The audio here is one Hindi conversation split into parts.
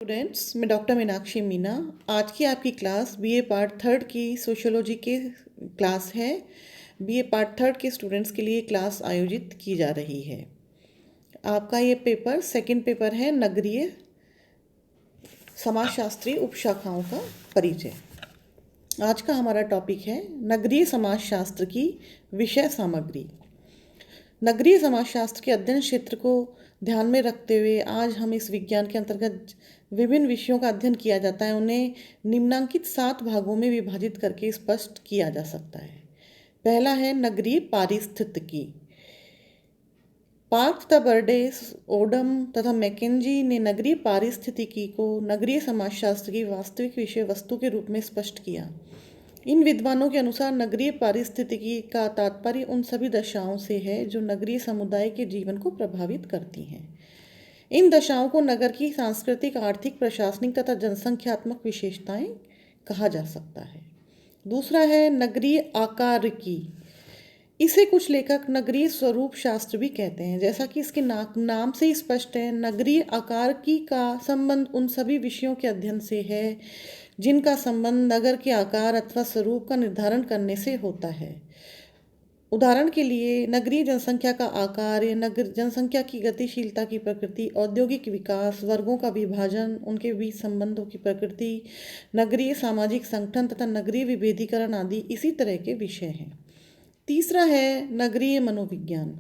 स्टूडेंट्स, मैं डॉक्टर मीनाक्षी मीना। आज की आपकी क्लास बीए पार्ट थर्ड की सोशियोलॉजी के क्लास है। बीए पार्ट थर्ड के स्टूडेंट्स के लिए क्लास आयोजित की जा रही है। आपका ये पेपर सेकंड पेपर है, नगरीय समाजशास्त्री उपशाखाओं का परिचय। आज का हमारा टॉपिक है नगरीय समाजशास्त्र की विषय सामग्री। नगरीय समाजशास्त्र के अध्ययन क्षेत्र को ध्यान में रखते हुए आज हम इस विज्ञान के अंतर्गत विभिन्न विषयों का अध्ययन किया जाता है, उन्हें निम्नांकित 7 भागों में विभाजित करके स्पष्ट किया जा सकता है। पहला है नगरीय पारिस्थितिकी। पार्क द बर्डेस, ओडम तथा मैकेंजी ने नगरीय पारिस्थितिकी को नगरीय समाजशास्त्र की वास्तविक विषय वस्तु के रूप में स्पष्ट किया। इन विद्वानों के अनुसार नगरीय पारिस्थितिकी का तात्पर्य उन सभी दशाओं से है जो नगरीय समुदाय के जीवन को प्रभावित करती हैं। इन दशाओं को नगर की सांस्कृतिक, आर्थिक, प्रशासनिक तथा जनसंख्यात्मक विशेषताएं कहा जा सकता है। दूसरा है नगरीय आकारिकी। इसे कुछ लेखक नगरीय स्वरूप शास्त्र भी कहते हैं। जैसा कि इसके नाम से ही स्पष्ट है, नगरीय आकारिकी का संबंध उन सभी विषयों के अध्ययन से है जिनका संबंध नगर के आकार अथवा स्वरूप का निर्धारण करने से होता है। उदाहरण के लिए नगरीय जनसंख्या का आकार या नगर जनसंख्या की गतिशीलता की प्रकृति, औद्योगिक विकास, वर्गों का विभाजन, उनके बीच संबंधों की प्रकृति, नगरीय सामाजिक संगठन तथा नगरीय विभेदीकरण आदि इसी तरह के विषय हैं। तीसरा है नगरीय मनोविज्ञान।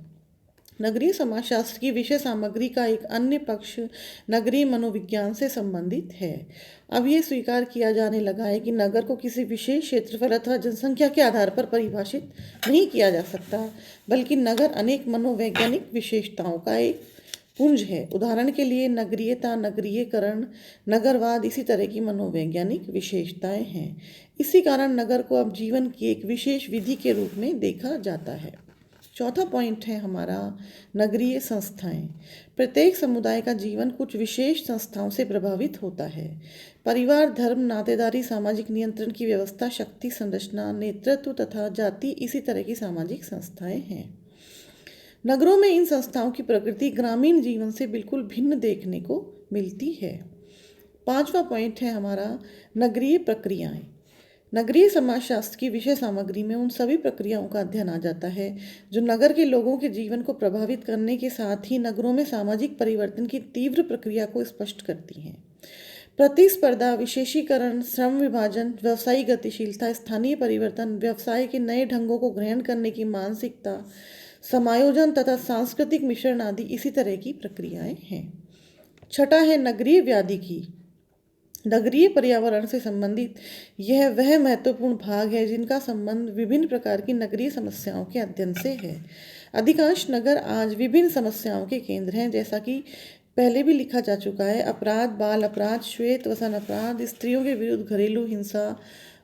नगरीय समाजशास्त्र की विषय सामग्री का एक अन्य पक्ष नगरीय मनोविज्ञान से संबंधित है। अब ये स्वीकार किया जाने लगा है कि नगर को किसी विशेष क्षेत्रफल अथवा जनसंख्या के आधार पर परिभाषित नहीं किया जा सकता, बल्कि नगर अनेक मनोवैज्ञानिक विशेषताओं का एक पुंज है। उदाहरण के लिए नगरीयता, नगरीयकरण, नगरवाद इसी तरह की मनोवैज्ञानिक विशेषताएं हैं। इसी कारण नगर को अब जीवन की एक विशेष विधि के रूप में देखा जाता है। चौथा पॉइंट है हमारा नगरीय संस्थाएं। प्रत्येक समुदाय का जीवन कुछ विशेष संस्थाओं से प्रभावित होता है। परिवार, धर्म, नातेदारी, सामाजिक नियंत्रण की व्यवस्था, शक्ति संरचना, नेतृत्व तथा जाति इसी तरह की सामाजिक संस्थाएं हैं। नगरों में इन संस्थाओं की प्रकृति ग्रामीण जीवन से बिल्कुल भिन्न देखने को मिलती है। पांचवा पॉइंट है हमारा नगरीय प्रक्रियाएं। नगरीय समाजशास्त्र की विषय सामग्री में उन सभी प्रक्रियाओं का अध्ययन आ जाता है जो नगर के लोगों के जीवन को प्रभावित करने के साथ ही नगरों में सामाजिक परिवर्तन की तीव्र प्रक्रिया को स्पष्ट करती हैं। प्रतिस्पर्धा, विशेषीकरण, श्रम विभाजन, व्यवसायिक गतिशीलता, स्थानीय परिवर्तन, व्यवसाय के नए ढंगों को ग्रहण करने की मानसिकता, समायोजन तथा सांस्कृतिक मिश्रण आदि इसी तरह की प्रक्रियाएं हैं। छठा है नगरीय व्याधिकी। नगरीय पर्यावरण से संबंधित यह वह महत्वपूर्ण भाग है जिनका संबंध विभिन्न प्रकार की नगरीय समस्याओं के अध्ययन से है। अधिकांश नगर आज विभिन्न समस्याओं के केंद्र हैं, जैसा कि पहले भी लिखा जा चुका है। अपराध, बाल अपराध, श्वेत वसन अपराध, स्त्रियों के विरुद्ध घरेलू हिंसा,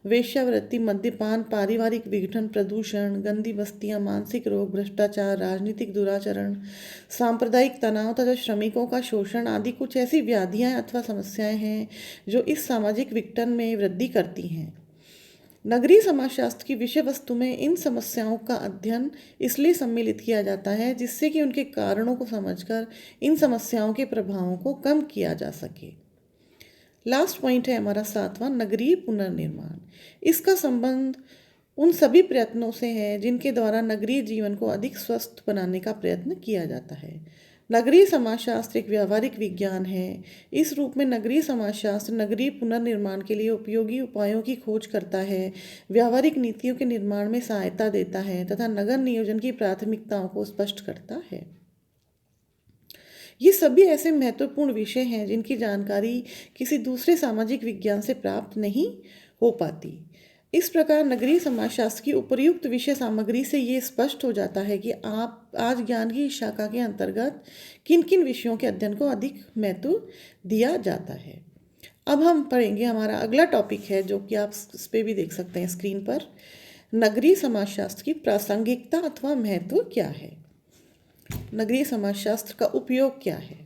वेश्यावृत्ति, मद्यपान, पारिवारिक विघटन, प्रदूषण, गंदी बस्तियां, मानसिक रोग, भ्रष्टाचार, राजनीतिक दुराचरण, सांप्रदायिक तनाव तथा श्रमिकों का शोषण आदि कुछ ऐसी व्याधियां अथवा समस्याएं हैं जो इस सामाजिक विघटन में वृद्धि करती हैं। नगरीय समाजशास्त्र की विषय वस्तु में इन समस्याओं का अध्ययन इसलिए सम्मिलित किया जाता है जिससे कि उनके कारणों को समझकर इन समस्याओं के प्रभावों को कम किया जा सके। लास्ट पॉइंट है हमारा सातवां नगरीय पुनर्निर्माण। इसका संबंध उन सभी प्रयत्नों से है जिनके द्वारा नगरीय जीवन को अधिक स्वस्थ बनाने का प्रयत्न किया जाता है। नगरीय समाजशास्त्र एक व्यावहारिक विज्ञान है। इस रूप में नगरीय समाजशास्त्र नगरीय पुनर्निर्माण के लिए उपयोगी उपायों की खोज करता है, व्यावहारिक नीतियों के निर्माण में सहायता देता है तथा नगर नियोजन की प्राथमिकताओं को स्पष्ट करता है। ये सभी ऐसे महत्वपूर्ण विषय हैं जिनकी जानकारी किसी दूसरे सामाजिक विज्ञान से प्राप्त नहीं हो पाती। इस प्रकार नगरीय समाजशास्त्र की उपर्युक्त विषय सामग्री से ये स्पष्ट हो जाता है कि आप आज ज्ञान की शाखा के अंतर्गत किन किन विषयों के अध्ययन को अधिक महत्व दिया जाता है। अब हम पढ़ेंगे हमारा अगला टॉपिक है, जो कि आप इस पे भी देख सकते हैं स्क्रीन पर। नगरीय समाजशास्त्र की प्रासंगिकता अथवा महत्व क्या है। नगरीय समाजशास्त्र का उपयोग क्या है।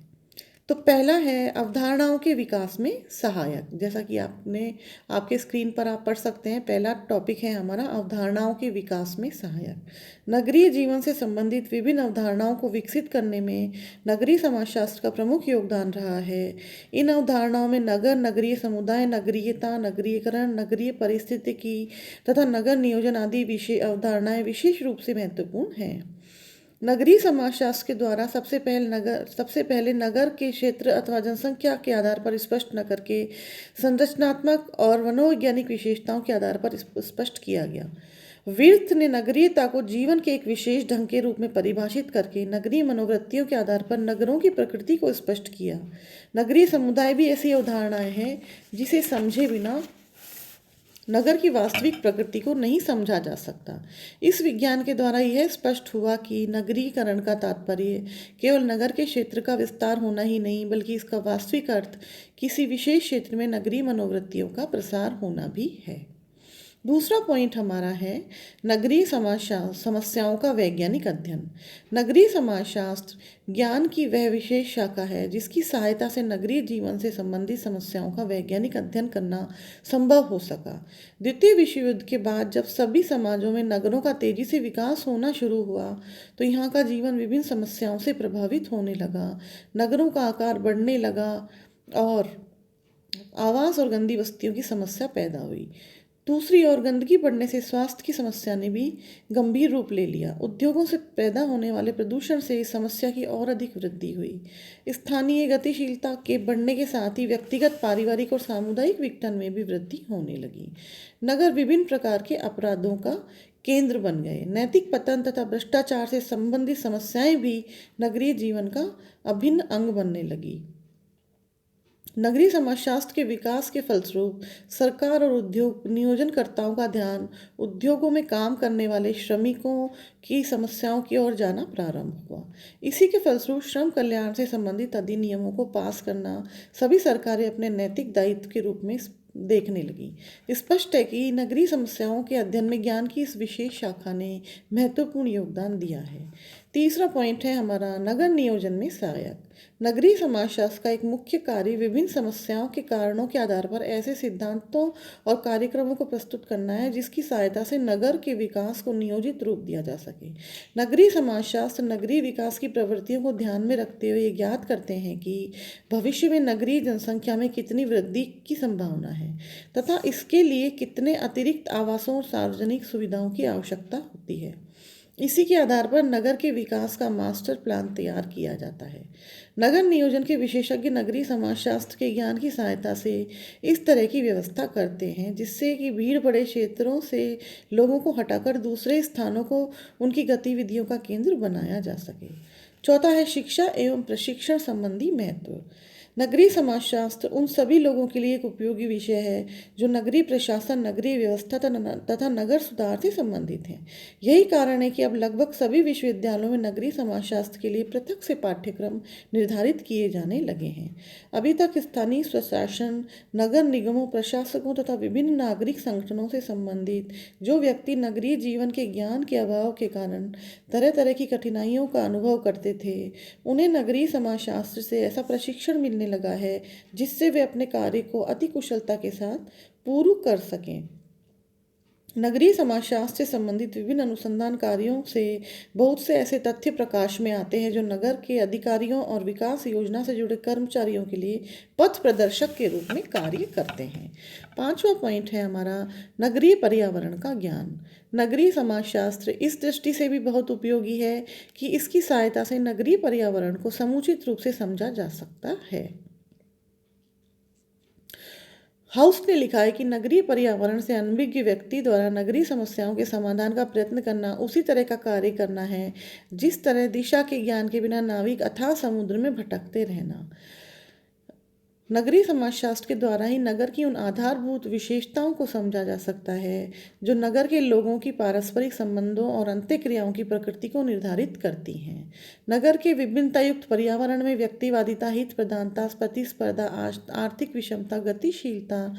तो पहला है अवधारणाओं के विकास में सहायक। जैसा कि आपके स्क्रीन पर आप पढ़ सकते हैं, पहला टॉपिक है हमारा अवधारणाओं के विकास में सहायक। नगरीय जीवन से संबंधित विभिन्न अवधारणाओं को विकसित करने में नगरीय समाजशास्त्र का प्रमुख योगदान रहा है। इन अवधारणाओं में नगर, नगरीय समुदाय, नगरीयता, नगरीयकरण, नगरीय पारिस्थितिकी तथा नगर नियोजन आदि विषय अवधारणाएं विशेष रूप से महत्वपूर्ण हैं। नगरीय समाजशास्त्र के द्वारा सबसे पहले नगर के क्षेत्र अथवा जनसंख्या के आधार पर स्पष्ट न करके संरचनात्मक और मनोवैज्ञानिक विशेषताओं के आधार पर स्पष्ट किया गया। विर्थ ने नगरीयता को जीवन के एक विशेष ढंग के रूप में परिभाषित करके नगरीय मनोवृत्तियों के आधार पर नगरों की प्रकृति को स्पष्ट किया। नगरीय समुदाय भी ऐसी अवधारणाएं हैं जिसे समझे बिना नगर की वास्तविक प्रकृति को नहीं समझा जा सकता। इस विज्ञान के द्वारा यह स्पष्ट हुआ कि नगरीकरण का तात्पर्य केवल नगर के क्षेत्र का विस्तार होना ही नहीं, बल्कि इसका वास्तविक अर्थ किसी विशेष क्षेत्र में नगरीय मनोवृत्तियों का प्रसार होना भी है। दूसरा पॉइंट हमारा है नगरीय समस्याओं का वैज्ञानिक अध्ययन। नगरीय समाजशास्त्र ज्ञान की वह विशेष शाखा है जिसकी सहायता से नगरीय जीवन से संबंधित समस्याओं का वैज्ञानिक अध्ययन करना संभव हो सका। द्वितीय विश्व युद्ध के बाद जब सभी समाजों में नगरों का तेजी से विकास होना शुरू हुआ तो यहाँ का जीवन विभिन्न समस्याओं से प्रभावित होने लगा। नगरों का आकार बढ़ने लगा और आवास और गंदी बस्तियों की समस्या पैदा हुई। दूसरी ओर गंदगी बढ़ने से स्वास्थ्य की समस्या ने भी गंभीर रूप ले लिया। उद्योगों से पैदा होने वाले प्रदूषण से इस समस्या की और अधिक वृद्धि हुई। स्थानीय गतिशीलता के बढ़ने के साथ ही व्यक्तिगत, पारिवारिक और सामुदायिक विघटन में भी वृद्धि होने लगी। नगर विभिन्न प्रकार के अपराधों का केंद्र बन गए। नैतिक पतन तथा भ्रष्टाचार से संबंधित समस्याएं भी नगरीय जीवन का अभिन्न अंग बनने लगी। नगरीय समाजशास्त्र के विकास के फलस्वरूप सरकार और उद्योग नियोजनकर्ताओं का ध्यान उद्योगों में काम करने वाले श्रमिकों की समस्याओं की ओर जाना प्रारंभ हुआ। इसी के फलस्वरूप श्रम कल्याण से संबंधित अधिनियमों को पास करना सभी सरकारें अपने नैतिक दायित्व के रूप में देखने लगी। स्पष्ट है कि नगरीय समस्याओं के अध्ययन में ज्ञान की इस विशेष शाखा ने महत्वपूर्ण योगदान दिया है। तीसरा पॉइंट है हमारा नगर नियोजन में सहायक। नगरीय समाजशास्त्र का एक मुख्य कार्य विभिन्न समस्याओं के कारणों के आधार पर ऐसे सिद्धांतों और कार्यक्रमों को प्रस्तुत करना है जिसकी सहायता से नगर के विकास को नियोजित रूप दिया जा सके। नगरीय समाजशास्त्र नगरीय विकास की प्रवृत्तियों को ध्यान में रखते हुए ज्ञात करते हैं कि भविष्य में नगरीय जनसंख्या में कितनी वृद्धि की संभावना है तथा इसके लिए कितने अतिरिक्त आवासों और सार्वजनिक सुविधाओं की आवश्यकता होती है। इसी के आधार पर नगर के विकास का मास्टर प्लान तैयार किया जाता है। नगर नियोजन के विशेषज्ञ नगरीय समाजशास्त्र के ज्ञान की सहायता से इस तरह की व्यवस्था करते हैं जिससे कि भीड़ बड़े क्षेत्रों से लोगों को हटाकर दूसरे स्थानों को उनकी गतिविधियों का केंद्र बनाया जा सके। चौथा है शिक्षा एवं प्रशिक्षण संबंधी महत्व। नगरीय समाजशास्त्र उन सभी लोगों के लिए एक उपयोगी विषय है जो नगरीय प्रशासन, नगरीय व्यवस्था तथा नगर सुधार से संबंधित हैं। यही कारण है कि अब लगभग सभी विश्वविद्यालयों में नगरीय समाजशास्त्र के लिए पृथक से पाठ्यक्रम निर्धारित किए जाने लगे हैं। अभी तक स्थानीय स्वशासन, नगर निगमों, प्रशासकों तथा विभिन्न नागरिक संगठनों से संबंधित जो व्यक्ति नगरीय जीवन के ज्ञान के अभाव के कारण तरह तरह की कठिनाइयों का अनुभव करते थे, उन्हें नगरीय समाजशास्त्र से ऐसा प्रशिक्षण मिलने लगा है जिससे वे अपने कार्य को अति कुशलता के साथ पूर्ण कर सकें। नगरीय समाजशास्त्र से संबंधित विभिन्न अनुसंधान कार्यों से बहुत से ऐसे तथ्य प्रकाश में आते हैं जो नगर के अधिकारियों और विकास योजना से जुड़े कर्मचारियों के लिए पथ प्रदर्शक के रूप में कार्य करते हैं। पांचवा पॉइंट है हमारा नगरीय पर्यावरण का ज्ञान। नगरीय समाजशास्त्र इस दृष्टि से भी बहुत उपयोगी है कि इसकी सहायता से नगरीय पर्यावरण को समुचित रूप से समझा जा सकता है। हाउस ने लिखा है कि नगरीय पर्यावरण से अनभिज्ञ व्यक्ति द्वारा नगरीय समस्याओं के समाधान का प्रयत्न करना उसी तरह का कार्य करना है जिस तरह दिशा के ज्ञान के बिना नाविक अथाह समुद्र में भटकते रहना। नगरीय समाजशास्त्र के द्वारा ही नगर की उन आधारभूत विशेषताओं को समझा जा सकता है जो नगर के लोगों की पारस्परिक संबंधों और अंतःक्रियाओं की प्रकृति को निर्धारित करती हैं। नगर के विभिन्नतायुक्त पर्यावरण में व्यक्तिवादिता, हित प्रधानता, प्रतिस्पर्धा, आर्थिक विषमता, गतिशीलता,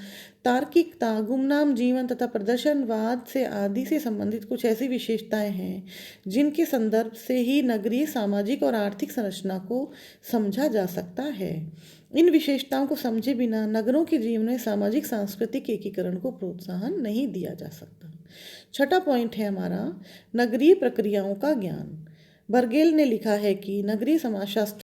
तार्किकता, गुमनाम जीवन तथा प्रदर्शनवाद से आदि से संबंधित कुछ ऐसी विशेषताएं हैं जिनके संदर्भ से ही नगरीय सामाजिक और आर्थिक संरचना को समझा जा सकता है। इन विशेषताओं को समझे बिना नगरों के जीवन में सामाजिक सांस्कृतिक एकीकरण को प्रोत्साहन नहीं दिया जा सकता। छठा पॉइंट है हमारा नगरीय प्रक्रियाओं का ज्ञान। बर्गेल ने लिखा है कि नगरीय समाजशास्त्र